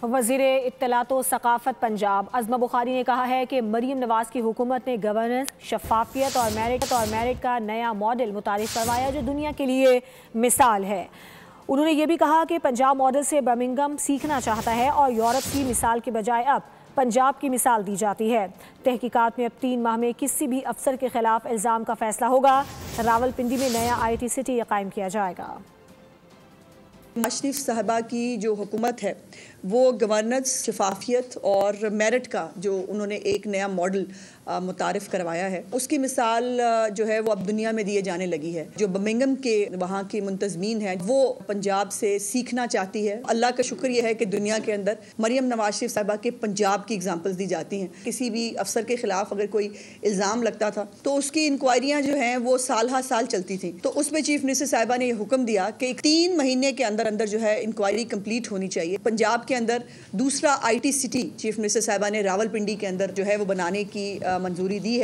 وزیر اطلاعات و ثقافت پنجاب عظمہ بخاری نے کہا ہے کہ مریم نواز کی حکومت نے گورننس، شفافیت اور میرٹ کا نیا ماڈل متعارف کروایا جو دنیا کے لیے مثال ہے۔ انہوں نے یہ بھی کہا کہ پنجاب ماڈل سے برمنگھم سیکھنا چاہتا ہے اور یورپ کی مثال کے بجائے اب پنجاب کی مثال دی جاتی ہے۔ تحقیقات میں اب 3 ماہ میں کسی بھی افسر کے خلاف الزام کا فیصلہ ہوگا۔ راولپنڈی میں نیا IT سٹی قائم کیا جائے گا۔ نواز شریف صاحبہ کی جو حکومت ہے وہ گورننس، شفافیت اور میرٹ کا جو انہوں نے ایک نیا ماڈل متعارف کروایا ہے، اس کی مثال جو ہے وہ اب دنیا میں دیے جانے لگی ہے۔ جو برمنگھم کے وہاں کی منتظمین ہیں وہ پنجاب سے سیکھنا چاہتی ہے۔ اللہ کا شکر یہ ہے کہ دنیا کے اندر مریم نواز شریف صاحبہ کے پنجاب کی اگزامپلز دی جاتی ہیں۔ کسی بھی افسر کے خلاف اگر کوئی الزام لگتا تھا تو اس کی انکوائریاں جو ہیں وہ سال ہر سال چلتی تھیں، تو اس میں چیف منسٹر صاحبہ نے یہ حکم دیا کہ 3 مہینے کے اندر جو ہے انکوائری کمپلیٹ ہونی چاہیے۔ پنجاب کے اندر دوسرا IT سٹی چیف منسٹر صاحبہ نے راولپنڈی کے اندر جو ہے وہ بنانے کی منظوری دی ہے۔